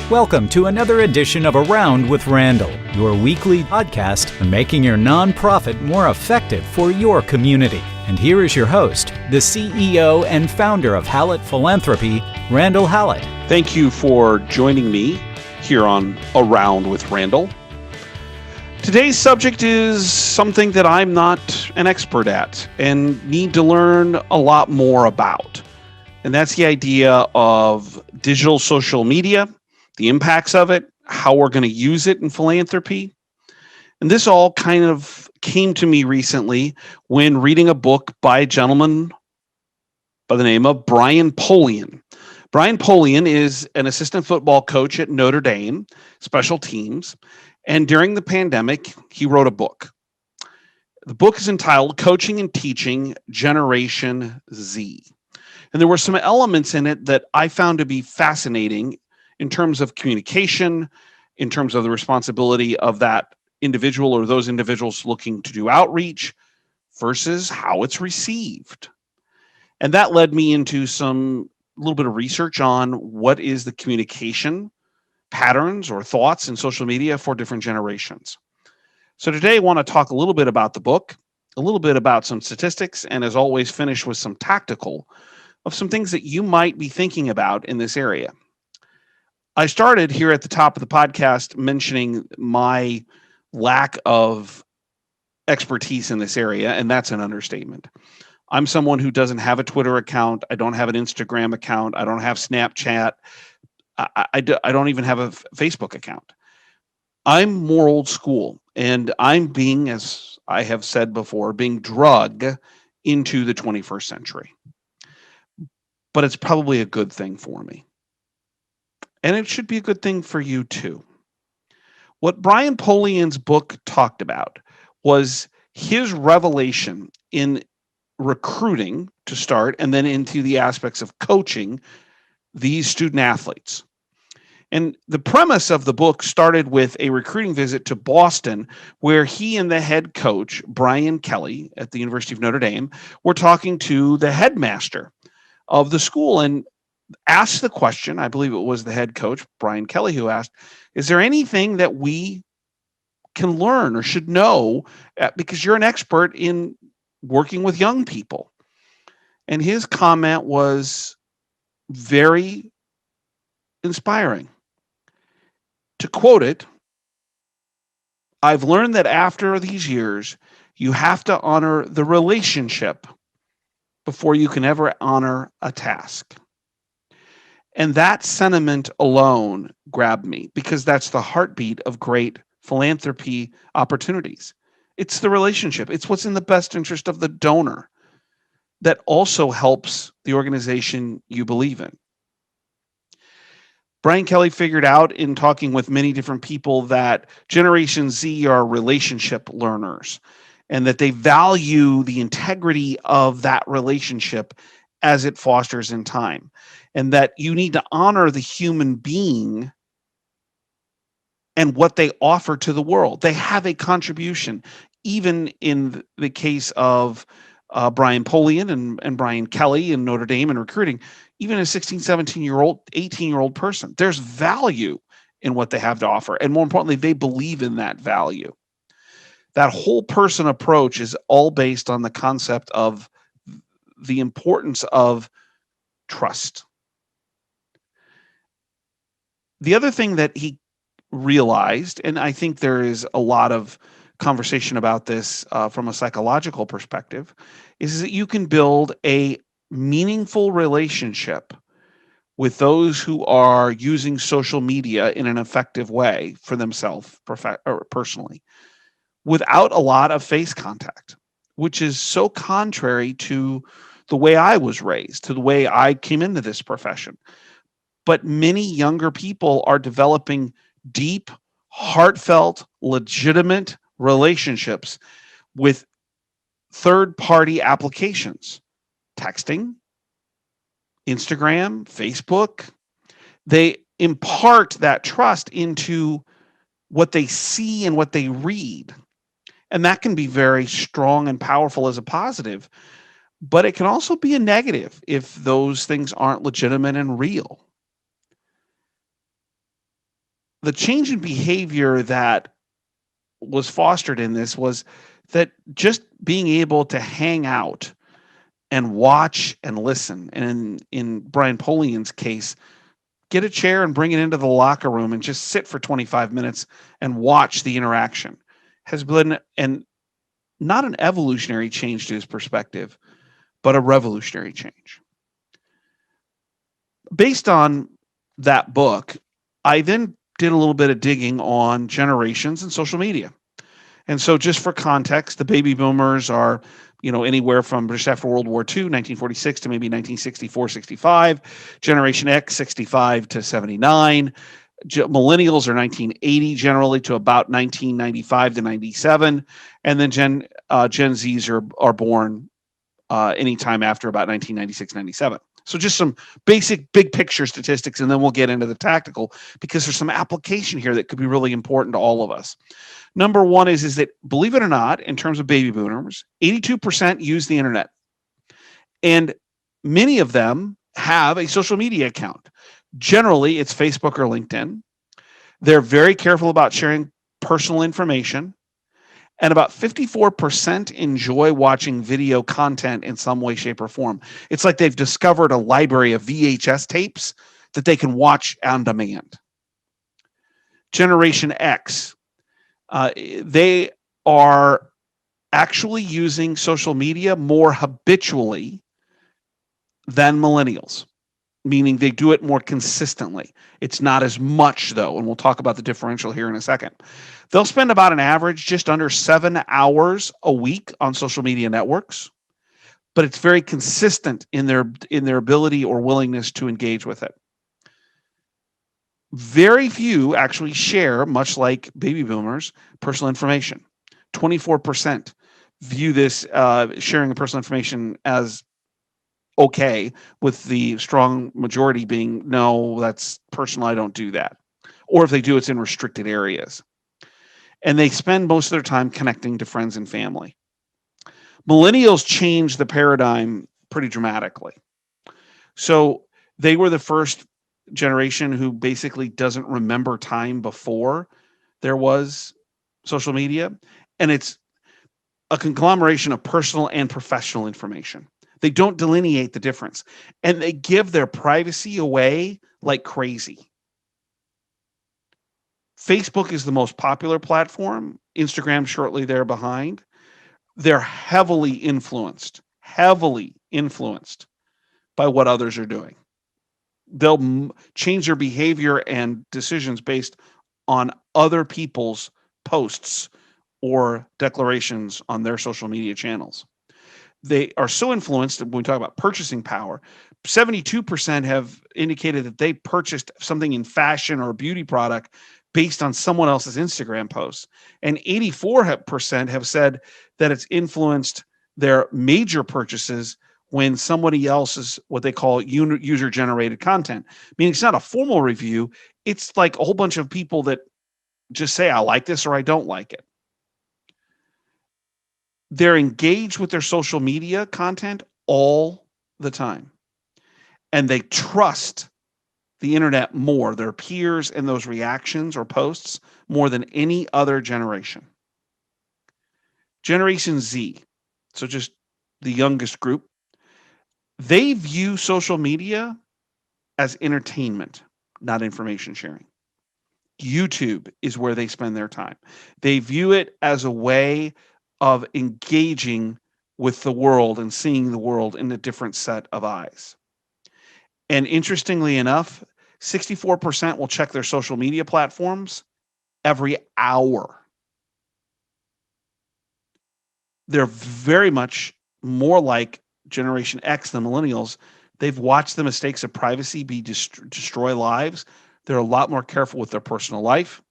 Welcome to another edition of Around with Randall, your weekly podcast on making your nonprofit more effective for your community. And here is your host, the CEO and founder of Hallett Philanthropy, Randall Hallett. Thank you for joining me here on Around with Randall. Today's subject is something that I'm not an expert at and need to learn a lot more about. And that's the idea of digital social media, the impacts of it, how we're going to use it in philanthropy. And this all kind of came to me recently when reading a book by a gentleman by the name of Brian Polian. Brian Polian is an assistant football coach at Notre Dame, special teams. And during the pandemic, he wrote a book. The book is entitled Coaching and Teaching Generation Z. And there were some elements in it that I found to be fascinating in terms of communication, in terms of the responsibility of that individual or those individuals looking to do outreach versus how it's received. And that led me into a little bit of research on what is the communication patterns or thoughts in social media for different generations. So today I want to talk a little bit about the book, a little bit about some statistics, and as always, finish with some tactical of some things that you might be thinking about in this area. I started here at the top of the podcast mentioning my lack of expertise in this area, and that's an understatement. I'm someone who doesn't have a Twitter account. I don't have an Instagram account. I don't have Snapchat. I don't even have a Facebook account. I'm more old school, and I'm being, as I have said before, being drugged into the 21st century. But it's probably a good thing for me. And it should be a good thing for you too. What Brian Polian's book talked about was his revelation in recruiting to start, and then into the aspects of coaching these student athletes. And the premise of the book started with a recruiting visit to Boston, where he and the head coach, Brian Kelly at the University of Notre Dame, were talking to the headmaster of the school and asked the question. I believe it was the head coach, Brian Kelly, who asked, is there anything that we can learn or should know because you're an expert in working with young people? And his comment was very inspiring. To quote it, I've learned that after these years, you have to honor the relationship before you can ever honor a task. And that sentiment alone grabbed me because that's the heartbeat of great philanthropy opportunities. It's the relationship. It's what's in the best interest of the donor that also helps the organization you believe in. Brian Kelly figured out in talking with many different people that Generation Z are relationship learners and that they value the integrity of that relationship as it fosters in time, and that you need to honor the human being and what they offer to the world. They have a contribution, even in the case of Brian Polian and Brian Kelly in Notre Dame and recruiting, even a 16, 17-year-old, 18-year-old person. There's value in what they have to offer. And more importantly, they believe in that value. That whole person approach is all based on the concept of the importance of trust. The other thing that he realized, and I think there is a lot of conversation about this from a psychological perspective, is that you can build a meaningful relationship with those who are using social media in an effective way for themselves personally without a lot of face contact, which is so contrary to the way I was raised, to the way I came into this profession. But many younger people are developing deep, heartfelt, legitimate relationships with third-party applications, texting, Instagram, Facebook. They impart that trust into what they see and what they read. And that can be very strong and powerful as a positive, but it can also be a negative if those things aren't legitimate and real. the change in behavior that was fostered in this was that just being able to hang out and watch and listen. And in Brian Polian's case, get a chair and bring it into the locker room and just sit for 25 minutes and watch the interaction has been and not an evolutionary change to his perspective, but a revolutionary change. Based on that book, I then did a little bit of digging on generations and social media. And so just for context, the baby boomers are, anywhere from just after World War II, 1946 to maybe 1964, 65. Generation X, 65 to 79. Millennials are 1980 generally to about 1995 to 97. And then Gen Zs are born anytime after about 1996, 97. So just some basic big picture statistics, and then we'll get into the tactical because there's some application here that could be really important to all of us. Number one is that, believe it or not, in terms of baby boomers, 82% use the internet. And many of them have a social media account. Generally, it's Facebook or LinkedIn. They're very careful about sharing personal information. And about 54% enjoy watching video content in some way, shape, or form. It's like they've discovered a library of VHS tapes that they can watch on demand. Generation X, they are actually using social media more habitually than millennials, meaning they do it more consistently. It's not as much, though, and we'll talk about the differential here in a second. They'll spend about an average just under 7 hours a week on social media networks, but it's very consistent in their ability or willingness to engage with it. Very few actually share, much like baby boomers, personal information. 24% view this sharing of personal information as okay, with the strong majority being, no, that's personal, I don't do that. Or if they do, it's in restricted areas. And they spend most of their time connecting to friends and family. Millennials changed the paradigm pretty dramatically. So they were the first generation who basically doesn't remember time before there was social media. And it's a conglomeration of personal and professional information. They don't delineate the difference. And they give their privacy away like crazy. Facebook is the most popular platform. Instagram shortly there behind. They're heavily influenced by what others are doing. They'll change their behavior and decisions based on other people's posts or declarations on their social media channels. They are so influenced when we talk about purchasing power. 72% have indicated that they purchased something in fashion or a beauty product based on someone else's Instagram posts. And 84% have said that it's influenced their major purchases when somebody else's, what they call user-generated content. Meaning it's not a formal review. It's like a whole bunch of people that just say, I like this or I don't like it. They're engaged with their social media content all the time. And they trust the internet more, their peers and those reactions or posts, more than any other generation. Generation Z, so just the youngest group, they view social media as entertainment, not information sharing. YouTube is where they spend their time. They view it as a way of engaging with the world and seeing the world in a different set of eyes. And interestingly enough, 64% will check their social media platforms every hour. They're very much more like Generation X than millennials. They've watched the mistakes of privacy destroy lives. They're a lot more careful with their personal life.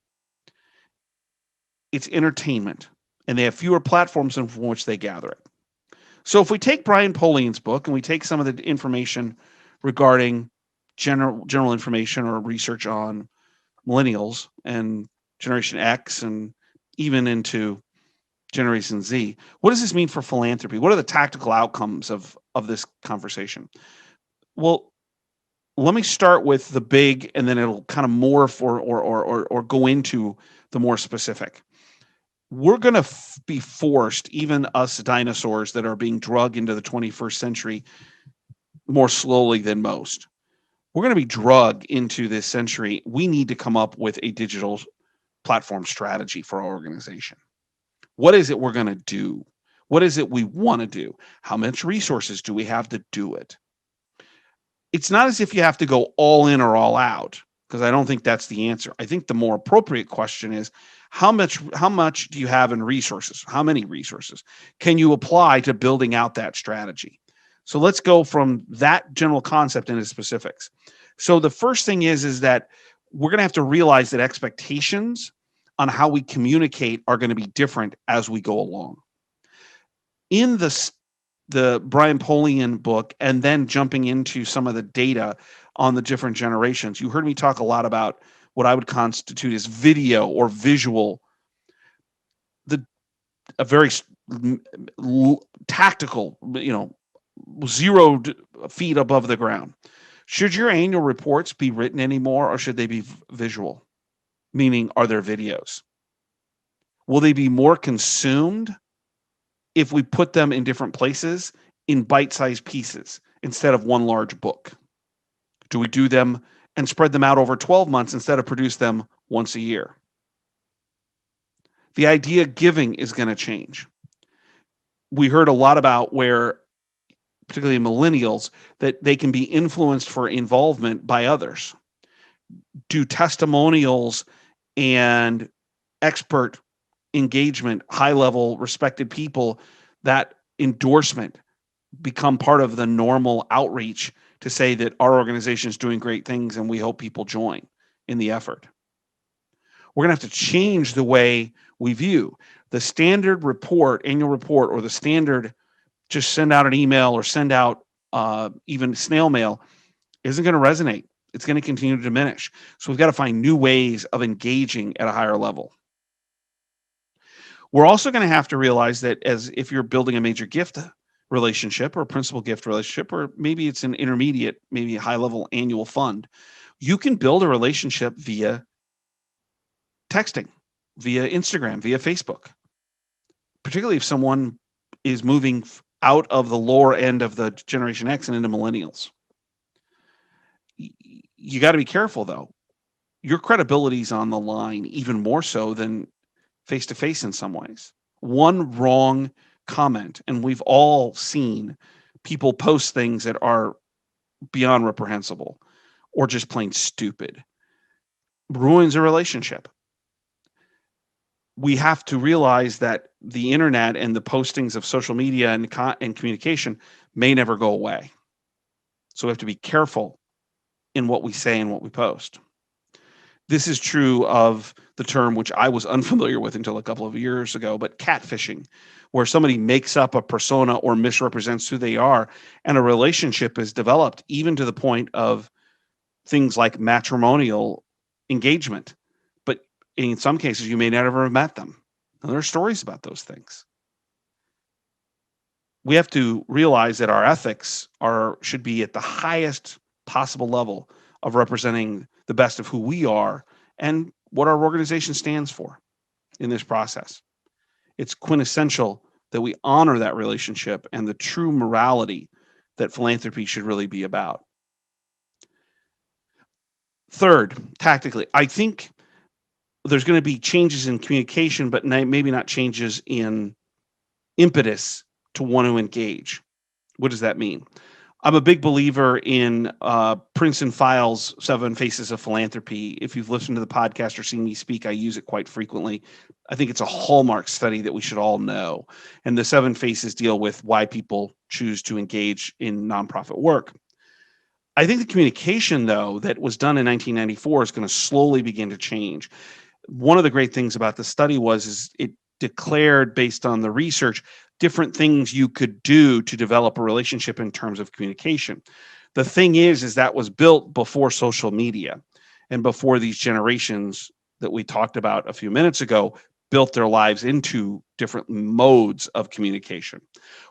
It's entertainment, and they have fewer platforms from which they gather it. So if we take Brian Polian's book and we take some of the information regarding general information or research on millennials and Generation X and even into Generation Z, what does this mean for philanthropy? What are the tactical outcomes of this conversation? Well, Let me start with the big, and then it'll kind of morph or go into the more specific. We're going to be forced, even us dinosaurs that are being drugged into the 21st century more slowly than most, we're going to be drugged into this century. We need to come up with a digital platform strategy for our organization. What is it we're going to do? What is it we want to do? How much resources do we have to do it? It's not as if you have to go all in or all out, because I don't think that's the answer. I think the more appropriate question is how much do you have in resources? How many resources can you apply to building out that strategy? So let's go from that general concept into specifics. So the first thing is that we're going to have to realize that expectations on how we communicate are going to be different as we go along. In the Brian Polian book, and then jumping into some of the data on the different generations, you heard me talk a lot about what I would constitute as video or visual, a very tactical, 0 feet above the ground. Should your annual reports be written anymore, or should they be visual? Meaning, are there videos? Will they be more consumed if we put them in different places in bite-sized pieces instead of one large book? Do we do them and spread them out over 12 months instead of produce them once a year? The idea of giving is going to change. We heard a lot about where, particularly millennials, that they can be influenced for involvement by others. Do testimonials and expert engagement, high-level respected people, that endorsement become part of the normal outreach to say that our organization is doing great things and we hope people join in the effort? We're going to have to change the way we view the standard report, annual report, or the standard just send out an email or send out even snail mail isn't going to resonate. It's going to continue to diminish. So we've got to find new ways of engaging at a higher level. We're also going to have to realize that as if you're building a major gift relationship or a principal gift relationship, or maybe it's an intermediate, maybe a high level annual fund, you can build a relationship via texting, via Instagram, via Facebook, particularly if someone is moving out of the lower end of the Generation X and into millennials. You got to be careful, though. Your credibility is on the line, even more so than face-to-face in some ways. One wrong comment, and we've all seen people post things that are beyond reprehensible or just plain stupid, ruins a relationship. We have to realize that the internet and the postings of social media and communication may never go away. So we have to be careful in what we say and what we post. This is true of the term, which I was unfamiliar with until a couple of years ago, but catfishing, where somebody makes up a persona or misrepresents who they are, and a relationship is developed even to the point of things like matrimonial engagement. But in some cases, you may never have met them. And there are stories about those things. We have to realize that our ethics should be at the highest possible level of representing the best of who we are and what our organization stands for in this process. It's quintessential that we honor that relationship and the true morality that philanthropy should really be about. Third, tactically, I think there's going to be changes in communication, but maybe not changes in impetus to want to engage. What does that mean? I'm a big believer in Princeton Files' 7 Faces of Philanthropy. If you've listened to the podcast or seen me speak, I use it quite frequently. I think it's a hallmark study that we should all know. And the 7 Faces deal with why people choose to engage in nonprofit work. I think the communication, though, that was done in 1994 is going to slowly begin to change. One of the great things about the study is it declared, based on the research, different things you could do to develop a relationship in terms of communication. The thing is that was built before social media and before these generations that we talked about a few minutes ago built their lives into different modes of communication.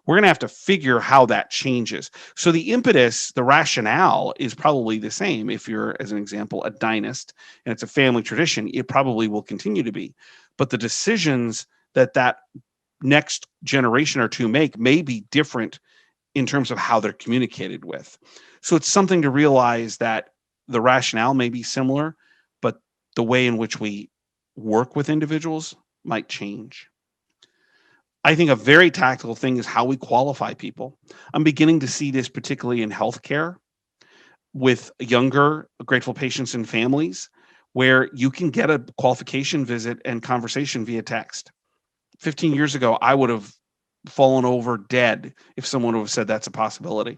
We're going to have to figure how that changes. So the impetus, the rationale is probably the same. If you're, as an example, a dynast and it's a family tradition, it probably will continue to be. But the decisions that next generation or two make may be different in terms of how they're communicated with. So it's something to realize that the rationale may be similar, but the way in which we work with individuals might change. I think a very tactical thing is how we qualify people. I'm beginning to see this particularly in healthcare with younger, grateful patients and families, where you can get a qualification visit and conversation via text. 15 years ago, I would have fallen over dead if someone would have said that's a possibility.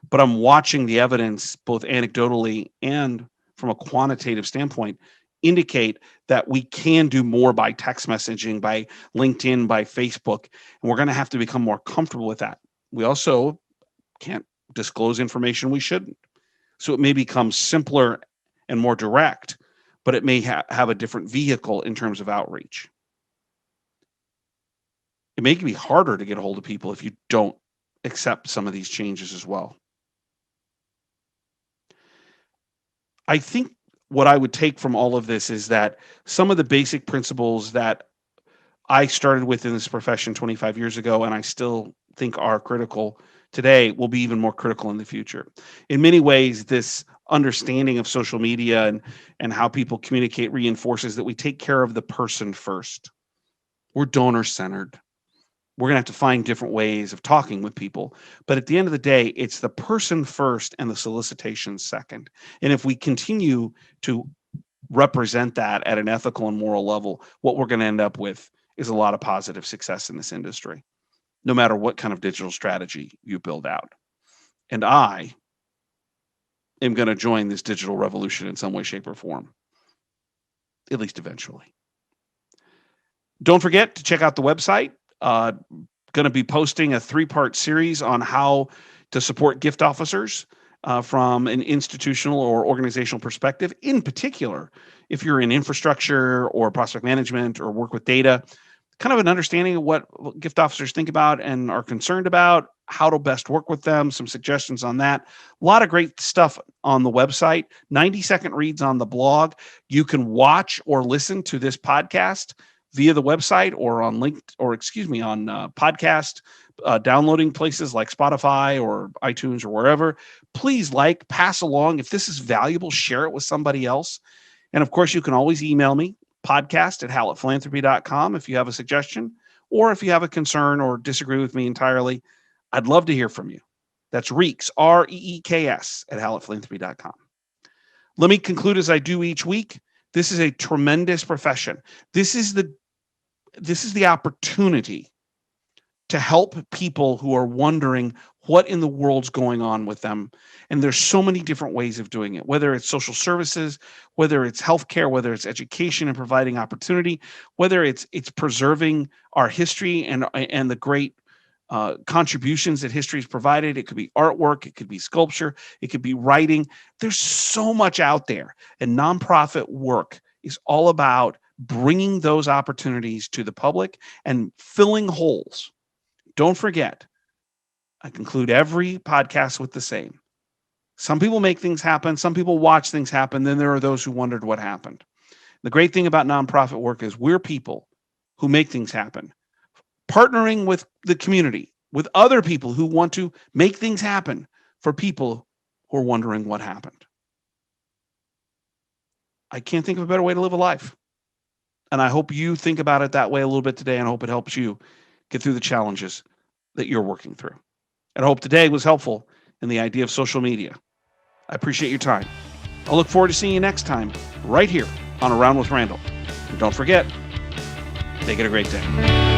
But I'm watching the evidence, both anecdotally and from a quantitative standpoint, indicate that we can do more by text messaging, by LinkedIn, by Facebook, and we're going to have to become more comfortable with that. We also can't disclose information we shouldn't. So it may become simpler and more direct, but it may have a different vehicle in terms of outreach. It may be harder to get a hold of people if you don't accept some of these changes as well. I think what I would take from all of this is that some of the basic principles that I started with in this profession 25 years ago, and I still think are critical today, will be even more critical in the future. In many ways, this understanding of social media and how people communicate reinforces that we take care of the person first. We're donor-centered. We're going to have to find different ways of talking with people. But at the end of the day, it's the person first and the solicitation second. And if we continue to represent that at an ethical and moral level, what we're going to end up with is a lot of positive success in this industry, no matter what kind of digital strategy you build out. And I am going to join this digital revolution in some way, shape, or form, at least eventually. Don't forget to check out the website. Going to be posting a 3-part series on how to support gift officers from an institutional or organizational perspective. In particular, if you're in infrastructure or prospect management or work with data, kind of an understanding of what gift officers think about and are concerned about, how to best work with them, some suggestions on that. A lot of great stuff on the website, 90-second reads on the blog. You can watch or listen to this podcast via the website or on podcast downloading places like Spotify or iTunes or wherever. Please pass along. If this is valuable, share it with somebody else. And of course, you can always email me, podcast@hallettphilanthropy.com, if you have a suggestion or if you have a concern or disagree with me entirely. I'd love to hear from you. That's Reeks, REEKS, @hallettphilanthropy.com. Let me conclude as I do each week. This is a tremendous profession. This is the opportunity to help people who are wondering what in the world's going on with them. And there's so many different ways of doing it, whether it's social services, whether it's healthcare, whether it's education and providing opportunity, whether it's preserving our history and the great contributions that history has provided. It could be artwork, it could be sculpture, it could be writing. There's so much out there. And nonprofit work is all about bringing those opportunities to the public and filling holes. Don't forget, I conclude every podcast with the same. Some people make things happen. Some people watch things happen. Then there are those who wondered what happened. The great thing about nonprofit work is we're people who make things happen, partnering with the community, with other people who want to make things happen for people who are wondering what happened. I can't think of a better way to live a life. And I hope you think about it that way a little bit today, and I hope it helps you get through the challenges that you're working through. And I hope today was helpful in the idea of social media. I appreciate your time. I'll look forward to seeing you next time right here on Around with Randall. And don't forget, make it a great day.